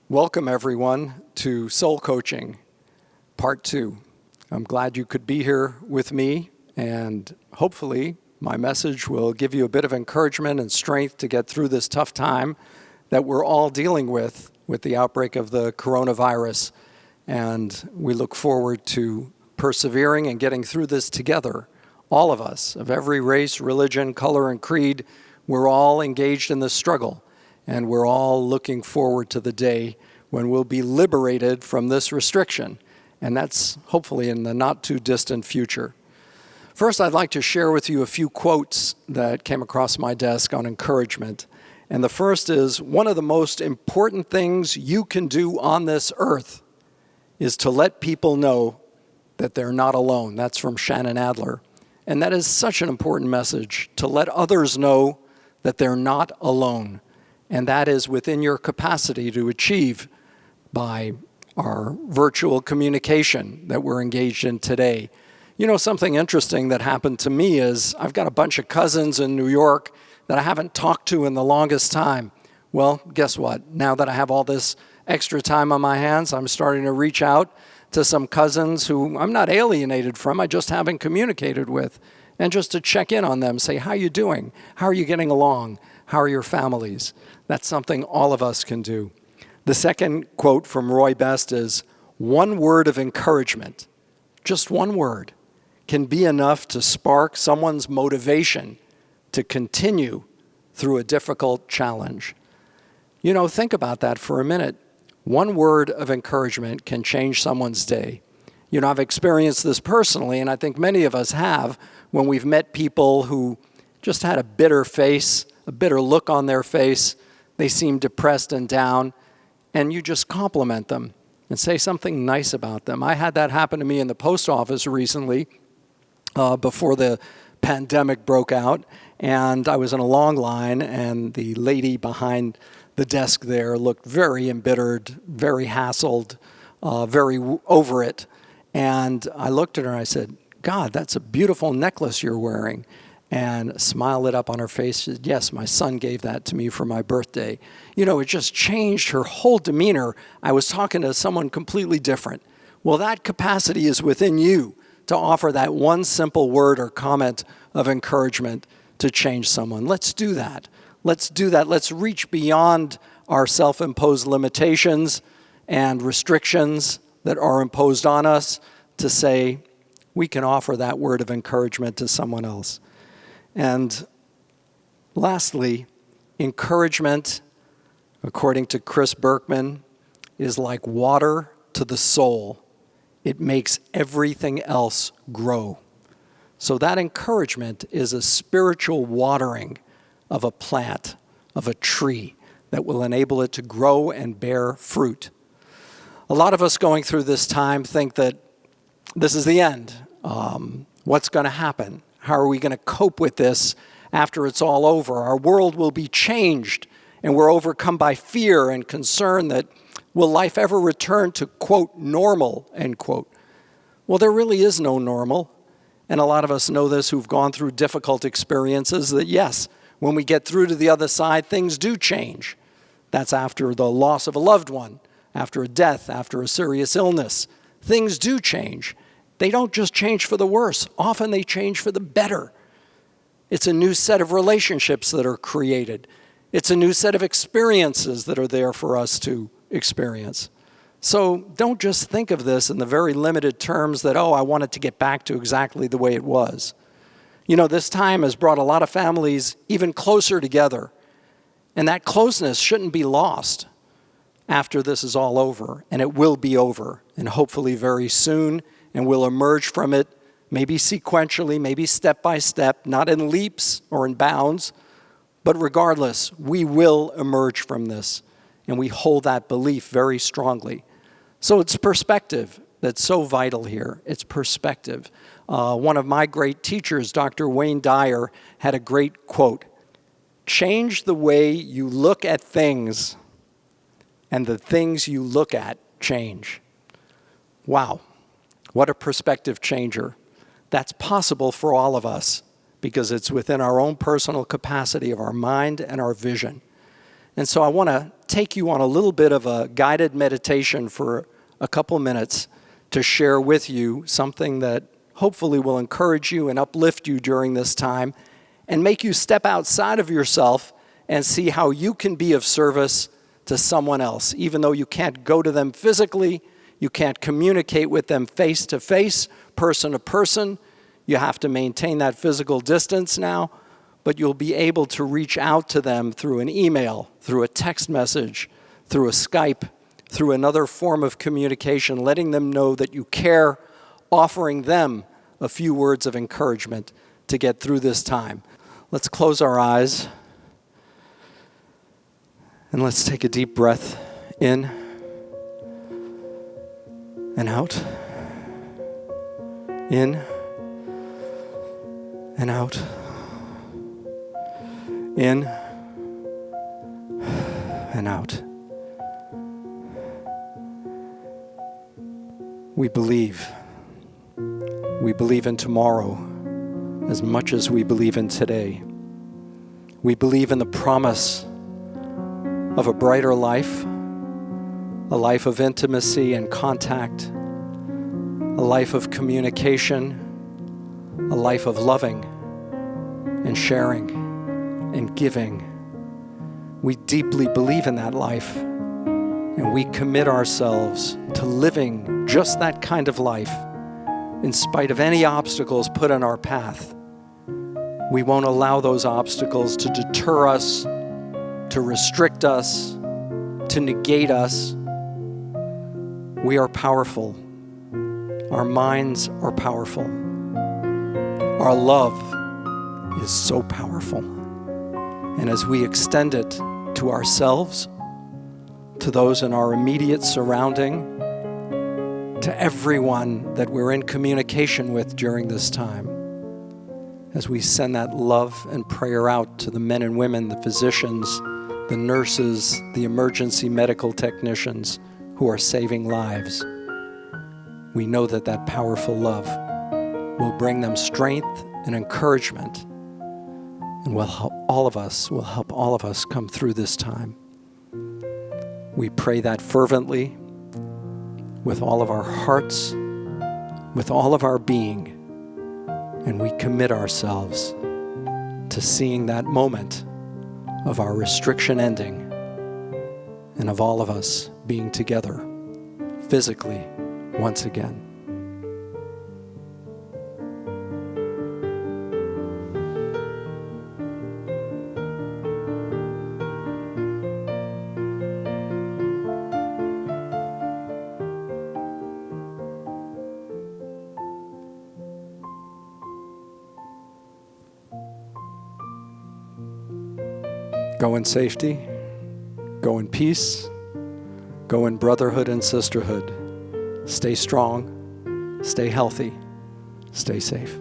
Welcome, everyone, to Soul Coaching, Part 2. I'm glad you could be here with me, and hopefully my message will give you a bit of encouragement and strength to get through this tough time that we're all dealing with the outbreak of the coronavirus. And we look forward to persevering and getting through this together. All of us, of every race, religion, color, and creed, we're all engaged in this struggle. And we're all looking forward to the day when we'll be liberated from this restriction. And that's hopefully in the not too distant future. First, I'd like to share with you a few quotes that came across my desk on encouragement. And the first is, one of the most important things you can do on this earth is to let people know that they're not alone. That's from Shannon Adler. And that is such an important message, to let others know that they're not alone. And that is within your capacity to achieve by our virtual communication that we're engaged in today. You know, something interesting that happened to me is I've got a bunch of cousins in New York that I haven't talked to in the longest time. Well, guess what? Now that I have all this extra time on my hands, I'm starting to reach out to some cousins who I'm not alienated from, I just haven't communicated with, and just to check in on them, say, how are you doing? How are you getting along? How are your families? That's something all of us can do. The second quote from Roy Best is, one word of encouragement, just one word, can be enough to spark someone's motivation to continue through a difficult challenge. You know, think about that for a minute. One word of encouragement can change someone's day. You know, I've experienced this personally, and I think many of us have, when we've met people who just had a bitter face, a bitter look on their face. They seem depressed and down, and you just compliment them and say something nice about them. I had that happen to me in the post office recently before the pandemic broke out, and I was in a long line, and the lady behind the desk there looked very embittered, very hassled, very over it. And I looked at her and I said, God, that's a beautiful necklace you're wearing. And a smile lit up on her face. She said, yes, my son gave that to me for my birthday. You know, it just changed her whole demeanor. I was talking to someone completely different. Well, that capacity is within you to offer that one simple word or comment of encouragement to change someone. Let's do that. Let's do that. Let's reach beyond our self-imposed limitations and restrictions that are imposed on us to say we can offer that word of encouragement to someone else. And lastly, encouragement, according to Chris Berkman, is like water to the soul. It makes everything else grow. So that encouragement is a spiritual watering of a plant, of a tree, that will enable it to grow and bear fruit. A lot of us going through this time think that this is the end. What's going to happen? How are we going to cope with this after it's all over? Our world will be changed, and we're overcome by fear and concern that will life ever return to, quote, normal, end quote. Well, there really is no normal, and a lot of us know this who've gone through difficult experiences, that yes, when we get through to the other side, things do change. That's after the loss of a loved one, after a death, after a serious illness. Things do change. They don't just change for the worse. Often they change for the better. It's a new set of relationships that are created. It's a new set of experiences that are there for us to experience. So don't just think of this in the very limited terms that, oh, I want it to get back to exactly the way it was. You know, this time has brought a lot of families even closer together. And that closeness shouldn't be lost after this is all over. And it will be over, and hopefully very soon. And we'll emerge from it, maybe sequentially, maybe step by step, not in leaps or in bounds. But regardless, we will emerge from this. And we hold that belief very strongly. So it's perspective that's so vital here. It's perspective. One of my great teachers, Dr. Wayne Dyer, had a great quote. Change the way you look at things, and the things you look at change. Wow. What a perspective changer. That's possible for all of us because it's within our own personal capacity of our mind and our vision. And so I want to take you on a little bit of a guided meditation for a couple minutes to share with you something that hopefully will encourage you and uplift you during this time and make you step outside of yourself and see how you can be of service to someone else. Even though you can't go to them physically, you can't communicate with them face to face, person to person, you have to maintain that physical distance now, but you'll be able to reach out to them through an email, through a text message, through a Skype, through another form of communication, letting them know that you care, offering them a few words of encouragement to get through this time. Let's close our eyes and let's take a deep breath in and out. In and out. In and out. We believe. We believe in tomorrow as much as we believe in today. We believe in the promise of a brighter life, a life of intimacy and contact, a life of communication, a life of loving and sharing and giving. We deeply believe in that life, and we commit ourselves to living just that kind of life in spite of any obstacles put in our path. We won't allow those obstacles to deter us, to restrict us, to negate us. We are powerful. Our minds are powerful. Our love is so powerful. And as we extend it to ourselves, to those in our immediate surrounding, to everyone that we're in communication with during this time, as we send that love and prayer out to the men and women, the physicians, the nurses, the emergency medical technicians who are saving lives, we know that that powerful love will bring them strength and encouragement, and will help all of us come through this time. We pray that fervently with all of our hearts, with all of our being, and we commit ourselves to seeing that moment of our restriction ending and of all of us being together physically once again. Go in safety, go in peace, go in brotherhood and sisterhood. Stay strong, stay healthy, stay safe.